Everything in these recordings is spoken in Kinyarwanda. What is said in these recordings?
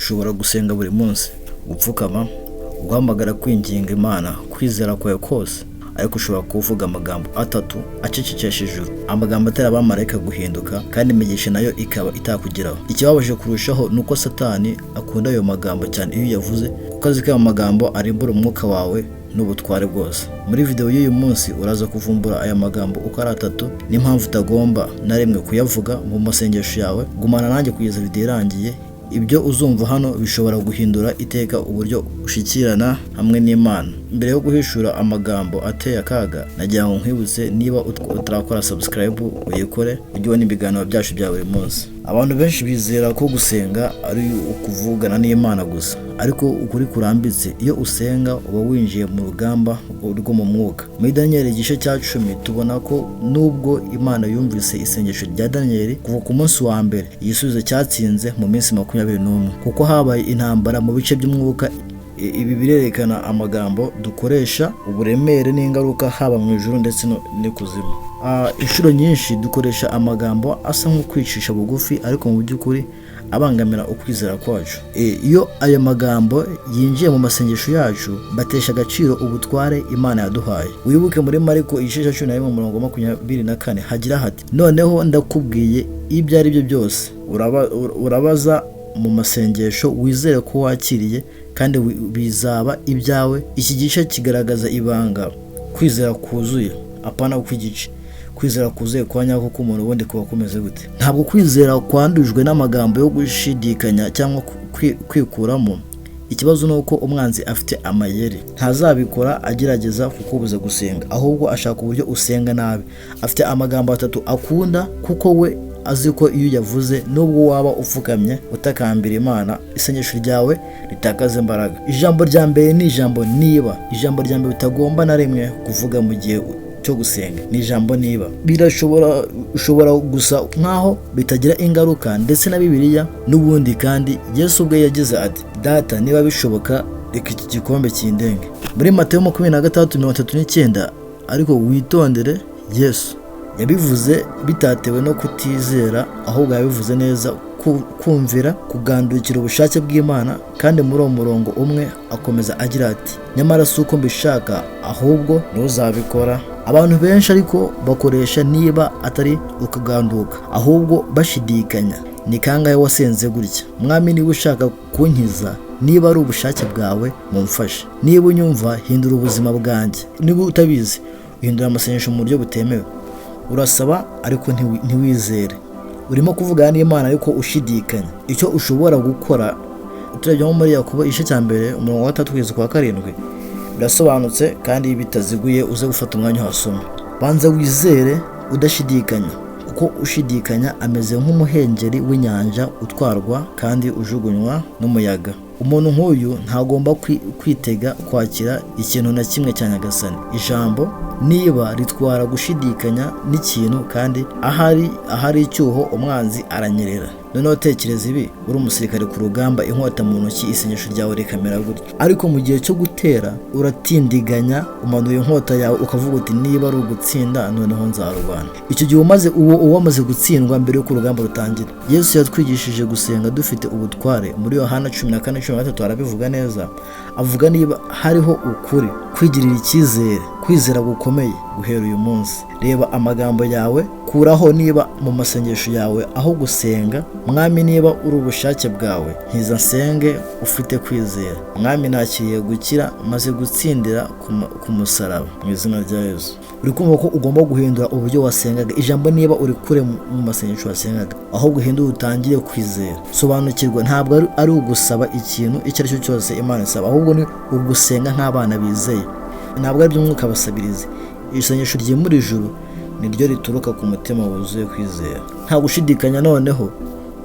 ushobora gusenga buri munsi, gupfukama, guhamagara, kwinginga Imana, kwizera kwawe kose, ariko ushobora kuvuga amagambo atatu acecekesha ijuru, amagambo atera abamarayika guhinduka, kandi imigisha nayo ikaba itakugeraho. Ikibabaje kurushaho ni uko Satani akunda ayo magambo cyane iyo yavuze, kuko azi ko ayo magambo arimbura umwuka wawe n'ubutware bwose. Muri video y'uyu munsi uraza kuvumbura aya magambo uko ari atatu n'impamvu utagomba na rimwe kuyavuga mu masengesho yawe. Gumana nanjye kugeza video irangiye. Ibyo uzumva hano bishobora guhindura iteka uburyo ushikirana hamwe n'Imana. Mbere yo guhishura amagambo ateye akaga, nagira ngo nkwibutse niba utarakora subscribe uyikore ujye ubona ibiganiro byacu bya buri munsi. Abantu benshi bizera ko gusenga ari ukuvugana n'Imana gusa, ariko ukuri kurambitse iyo usenga uba winjiye mu rugamba rwo mu mwuka. Muri Daniel igice cya 10 tubona ko nubwo Imana yumvise isengesho rya Daniel kuva ku munsi wa mbere, igisubizo cyatsinze mu minsi 21, kuko habaye intambara mu bice by'umwuka. Ibi birerekana amagambo dukoresha, uburemere n'ingaruka haba mu ijuru ndetse n'ikuzimu. Inshuro nyinshi dukoresha amagambo asa nko kwicisha bugufi, ariko mu by'ukuri abangamira ukwizera kwacu. Iyo ayo magambo yinjiye mu masengesho yacu, batesha agaciro ubutware Imana yaduhaye. Wibuke muri Mariko igice cya 11:24 hagira hati, noneho ndakubwiye ibyo ari byo byose urabaza mu masengesho, wizere ko wakiriye kandi bizaba ibyawe. Iki gice kigaragaza ibanga kwizera kuzuye, apana kw'igice. Kwizera kuzuye kwa nyako k'umuntu ubundi kuba kumeze gute? Ntabwo kwizera kwandujwe n'amagambo yo gushidikanya cyangwa kwikuramo. Ikibazo nuko umwanzi afite amayeri, ntazabikora agerageza kukubuza gusenga, ahubwo ashaka uburyo usenga nabi. Afite amagambo atatu akunda, kuko we azi ko iyo yavuze nubwo waba upfukamye utakambira Imana, isengesho ryawe ritakaza imbaraga. Ijambo rya mbere ni ijambo niba. Ijambo rya mbere utagomba na rimwe kuvuga mu gihe cyo gusenga ni ijambo niba. Ushobora gusa nkaho bitagira ingaruka, ndetse na Bibiliya n'ubundi. kandi Yesu ubwe yagize ati, data niba bishoboka reka iki gikombe kindenge. Muri Matayo 26:39, ariko witondere, Yesu yabivuze bitatewe no kutizera, ahubwo yabivuze neza kumvira, kugandukira ubushake bw'Imana. Kandi muri uwo murongo umwe akomeza agira ati, nyamara si uko mbishaka, ahubwo ntuzabikora. Abantu benshi ariko bakoresha niba atari ukuganduka, ahubwo bashidikanya. Ni kangahe wasenze gutya? Mwami, niba ushaka kunkiza, niba ari ubushake bwawe mumfashe. Niba unyumva, hindura ubuzima bwanjye. Niba utabizi, uhindura amasengesho mu buryo butemewe. Urasaba ariko ntiwizere. Urimo kuvugana n'Imana ariko ushidikanya. Icyo ushobora gukora, turebye muri Yakobo igice cya 1:3-7 birasobanutse kandi bitaziguye. Uze gufata umwanya uhasoma. Banza wizere udashidikanya, kuko ushidikanya ameze nk'umuhengeri w'inyanja utwarwa kandi ujugunywa n'umuyaga. Umuntu nk'uyu ntagomba kwitega kwakira ikintu na kimwe cya Nyagasani. Ijambo niba ritwara gushidikanya n'ikintu, kandi ahari icyuho umwanzi aranyerera. Noneho tekereza ibi, uri umusirikare ku rugamba, inkota mu ntoki, isengesho ryawe rikamera gutyo. Ariko mu gihe cyo gutera uratindiganya, umanuye inkota yawe ukavuga uti, niba ari ugutsinda noneho nzarurwana. Icyo gihe uwamaze gutsindwa mbere y'uko urugamba rutangira. Yesu yatwigishije gusenga dufite ubutware. Muri Yohana 14:13 arabivuga neza. Avuga niba hariho ukuri, kwigirira icyizere, kwizera gukomeye guhera uyu munsi. Reba amagambo yawe, kuraho niba mu masengesho yawe aho gusenga, Mwami niba uri ubushake bwawe, nkiza nsenge ufite kwizera. Mwami nakiriye gukira, maze gutsindira ku musaraba mu izina rya Yesu. Uri kumva ko ugomba guhindura uburyo wasengaga. Ijambo niba uri kure mu masengesho wasengaga, aho guhindura utangire kwizera. Sobanukirwa, ntabwo ari ugusaba ikintu icyo ari cyo cyose Imana isaba, ahubwo ni ugusenga nk'abana bizeye. Ntabwo ari by'umwuka basabirize. Isengesho ryimura ijuru niryo rituruka ku mutima wuzuye kwizera. Nta gushidikanya noneho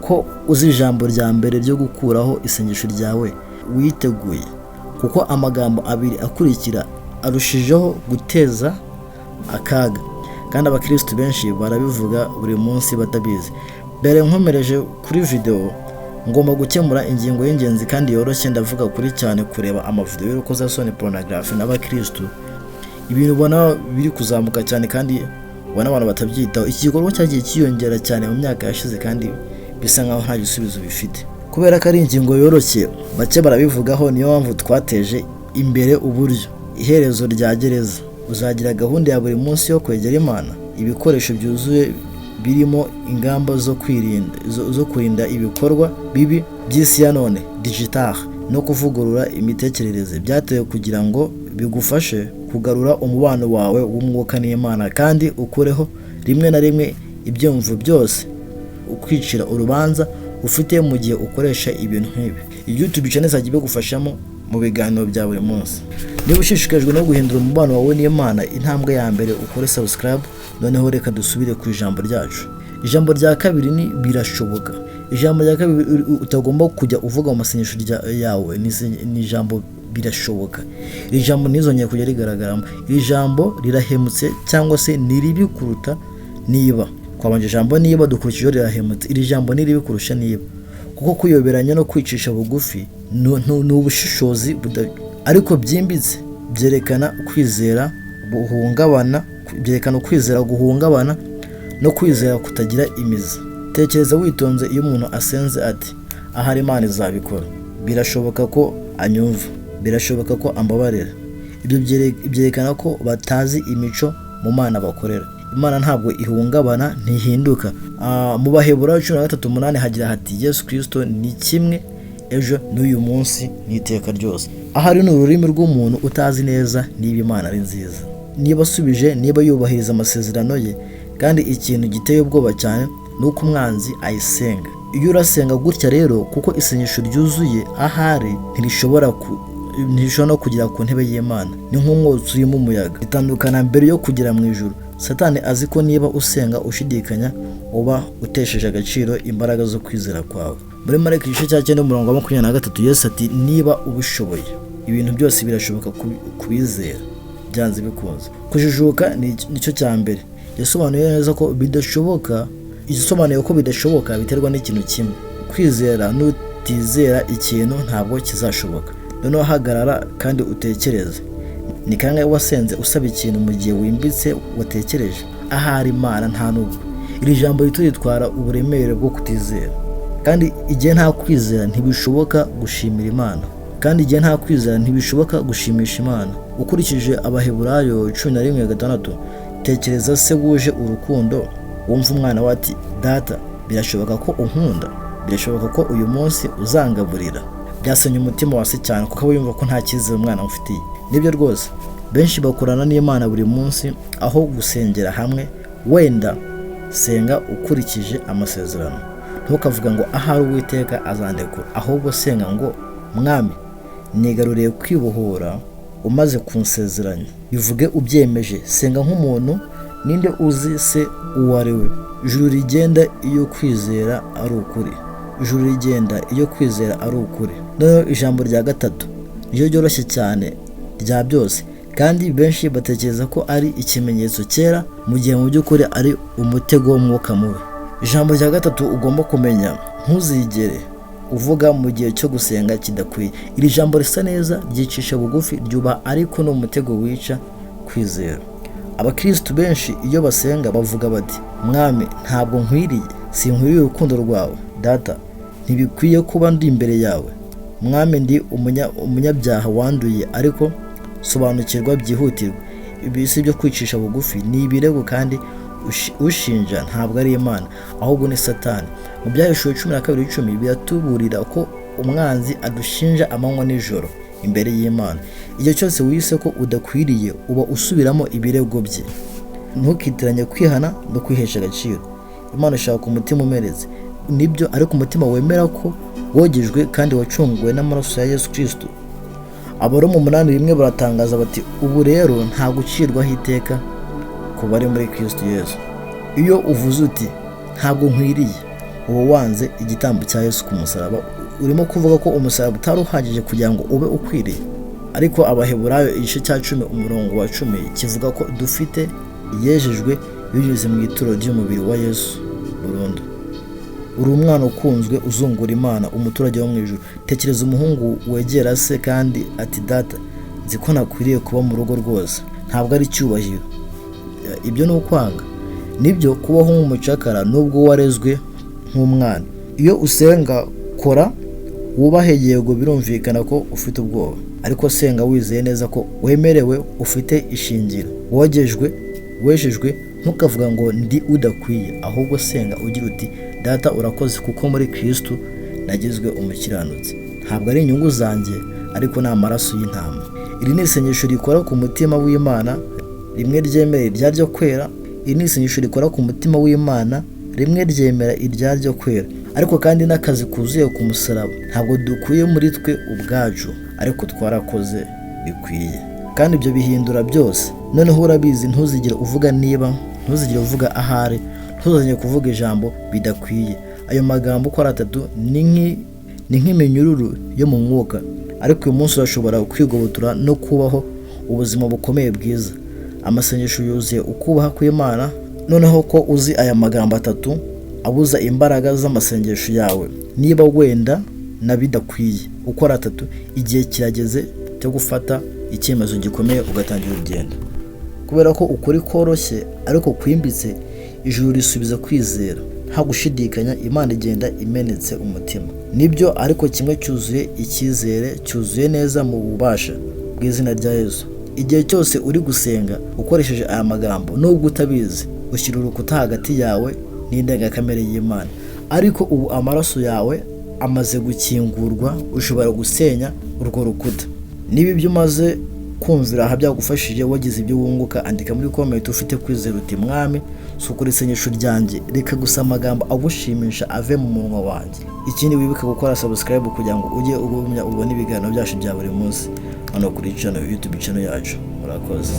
ko uzi ijambo rya mbere ryo gukuraho isengesho ryawe witeguye, kuko amagambo abiri akurikira arushijeho guteza akaga, kandi abakristo benshi barabivuga buri munsi batabizi. Mbere nkomereje kuri video, ngomba gukemura ingingo y'ingenzi kandi yoroshye. Ndavuga kuri cyane kureba amavideo y'urukozasoni, pornography n'abakristo. Ibintu ubona biri kuzamuka cyane kandi ubona abantu batabyitaho. Iki gikorwa cyagiye kiyongera cyane mu myaka yashize, kandi bisa nkaho nta gisubizo bifite. kubera ko ari ingingo yoroshye bake barabivugaho, niyo mpamvu twateje imbere uburyo iherezo rya gereza. Uzagira gahunda ya buri munsi yo kwegera Imana, ibikoresho byuzuye birimo ingamba zo kurinda ibikorwa bibi by'isi ya none digital no kuvugurura imitekerereze, byatewe kugira ngo bigufashe kugarura umubano wawe w'umwuka n'Imana kandi ukureho rimwe na rimwe ibyumvo byose ukwicira urubanza ufite mu gihe ukoresha ibintu nk'ibi. YouTube channel izajya bigufashamo mu biganiro bya buri munsi. Niba ushishikajwe no guhindura umubano wawe n'Imana, intambwe ya mbere ukore subscribe. Noneho reka dusubire ku ijambo ryacu. Ijambo rya kabiri ni birashoboka. Ijambo rya kabiri utagomba kujya uvuga mu masengesho yawe ni ijambo birashoboka. Iri jambo ntizongeye kujya rigaragaramo. Iri jambo rirahemutse cyangwa se ni ribi kuruta niba. Kwabanje ijambo niba dukurikijeho rirahemutse. Iri jambo ni ribi kurusha niba, kuko kuyoberanya no kwicisha bugufi ni ubushishozi ariko byimbitse, byerekana kwizera guhungabana no kwizera kutagira imizi. Tekereza witonze iyo umuntu asenze ati ahari Imana izabikora, birashoboka ko anyumva, birashoboka ko ambabarira. Ibyo byerekana ko batazi imico mu Mana bakorera. Imana ntabwo ihungabana, ntihinduka. Mu Baheburayo 13:8 hagira hati Yesu Kristo ni kimwe ejo n'uyu munsi n'iteka ryose. Ahari ni ururimi rw'umuntu utazi neza niba Imana ari nziza, niba asubije, niba yubahiriza amasezerano ye. Kandi ikintu giteye ubwoba cyane nuko umwanzi ayisenga. Iyo urasenga gutya rero, kuko isengesho ryuzuye ahari ntirishobora no kugera ku ntebe y'Imana, ni nk'umwotsi urimo umuyaga. Itandukana mbere yo kugera mu ijuru. Satani azi ko niba usenga ushidikanya uba utesheje agaciro imbaraga zo kwizera kwawe. Muri Mariko igice cya 9:23 Yesu ati niba ubishoboye ibintu byose birashoboka kubizera byanze bikunze. Kujijuka nicyo cya mbere. Yasobanuye neza ko bidashoboka. Igisobanuye ko bidashoboka biterwa n'ikintu kimwe. Kwizera n'utizera ikintu ntabwo kizashoboka. Noneho hagarara kandi utekereze. Ni kangahe wasenze usaba ikintu mu gihe wimbitse watekereje? Ahari Imana nta nubwo. Iri jambo ritwara uburemere bwo kutizera. Kandi igihe nta kwizera ntibishoboka gushimira Imana. Kandi igihe nta kwizera ntibishoboka gushimisha Imana. Ukurikije Abaheburayo 11:6, tekereza se wuje urukundo wumva umwana we ati data birashoboka ko unkunda, birashoboka ko uyu munsi uzangaburira. Byasenya umutima wase cyane kuko aba yumva ko nta cyizere umwana ufitiye. Nibyo rwose, benshi bakorana n'Imana buri munsi aho gusengera hamwe. Wenda senga ukurikije amasezerano. Ntukavuga ngo ahari Uwiteka azandekura, ahubwo senga ngo Mwami nigaruriye kwibohora umaze kunsezeranya. Bivuge ubyemeje. Senga nk'umuntu, ninde uzi se uwo ari we? Ijuru rigenda iyo kwizera ari ukuri. Ijuru rigenda iyo kwizera ari ukuri. Noneho ijambo rya gatatu niryo ryoroshye cyane rya byose, kandi benshi batekereza ko ari ikimenyetso cyera mu gihe mu by'ukuri ari umutego w'umwuka mubi. Ijambo rya gatatu ugomba kumenya, ntuzigere uvuga mu gihe cyo gusenga kidakwiye. Iri jambo risa neza, ryicisha bugufi, ryuba ariko no umutego wica kwizera. Abakristo benshi iyo basenga bavuga bati Mwami ntabwo nkwiriye, sinkwiriye urukundo rwawe. Data ntibikwiye kuba ndi imbere yawe. Mwami ndi umunyabyaha wanduye, ariko sobanukirwa byihutirwa. Ibi si byo kwicisha bugufi, ni ibirego, kandi ushinja ntabwo ari Imana ahubwo ni Satani. Mu Byahishuwe 12:10 biratuburira ko umwanzi adushinja amanywa n'ijoro imbere y'Imana. Igihe cyose wise ko udakwiriye uba usubiramo ibirego bye. Ntukitiranye kwihana no kwihesha agaciro. Imana ishaka umutima umereze, nibyo, ariko umutima wemera ko wogejwe kandi wacunguwe n'amaraso ya Yesu Kristo. Abaroma 8:1 baratangaza bati ubu rero nta gucirwaho iteka ku bari muri Kristo Yesu. Iyo uvuze uti ntabwo nkwiriye, uba wanze igitambo cya Yesu ku musaraba. Urimo kuvuga ko umusaraba utari uhagije kugira ngo ube ukwiriye. Ariko Abaheburayo igice cya 10:10 kivuga ko dufite yejejwe binyuze mu ituro ry'umubiri wa Yesu burundu. Uri umwana ukunzwe uzungura Imana, umuturage wo mu ijuru. Tekereza umuhungu wegera se kandi ati data nzi ko nakwiriye kuba mu rugo rwose. Ntabwo ari icyubahiro, ibyo ni ukwanga. Nibyo kubaho nk'umucakara nubwo warezwe nk'umwana. Iyo usenga kora wubahe yego birumvikana ko ufite ubwoba, ariko senga wizeye neza ko wemerewe, ufite ishingiro, wejejwe. Ntukavuga ngo ndi udakwiye, ahubwo senga ugira uti data urakoze kuko muri Kristo nagizwe umukiranutsi. Ntabwo ari inyungu zanjye, ariko ni amaraso y'intama. Iri ni isengesho rikora ku mutima w'Imana, rimwe ryemera iryaryo kwera. Iri ni isengesho rikora ku mutima w'Imana, rimwe ryemera iryaryo kwera. Ariko kandi n'akazi kuzuye ku musaraba ntabwo dukwiye muri twe ubwacu, ariko twarakoze bikwiye, kandi ibyo bihindura byose. Noneho urabizi, ntuzigere uvuga niba, ntuzigere uvuga ahari, ntuzigere kuvuga ijambo bidakwiye. Ayo magambo uko ari atatu ni nk'iminyururu yo mu mwuka, ariko uyu munsi urashobora kwigobotora no kubaho ubuzima bukomeye bwiza. Amasengesho yuzuye ukubaha kw'Imana. Noneho ko uzi aya magambo atatu abuza imbaraga z'amasengesho yawe, niba wenda na bidakwiye uko ari atatu, igihe kirageze cyo gufata icyemezo gikomeye ugatangira urugendo. Kubera ko ukuri koroshye ariko kwimbitse, ijuru risubiza kwizera nta gushidikanya. Imana igenda imenetse umutima, nibyo, ariko kimwe cyuzuye icyizere, cyuzuye neza mu bubasha bw'izina rya Yesu. Igihe cyose uri gusenga ukoresheje aya magambo, nubwo utabizi, ushyira urukuta hagati yawe n'indengakamere y'Imana, ariko ubu amaraso yawe amaze gukingurwa, ushobora gusenya urwo rukuta. Niba ibyo umaze kumvira aha byagufashije, wagize ibyo wunguka, andika muri comment ufite kwizera uti mwami, sukura isengesho ryanjye, reka gusa amagambo agushimisha ave mu munwa wanjye. Ikindi wibuke gukora subscribe kugira ngo ujye ubona ibiganiro byacu bya buri munsi hano kuri YouTube channel yacu. Murakoze.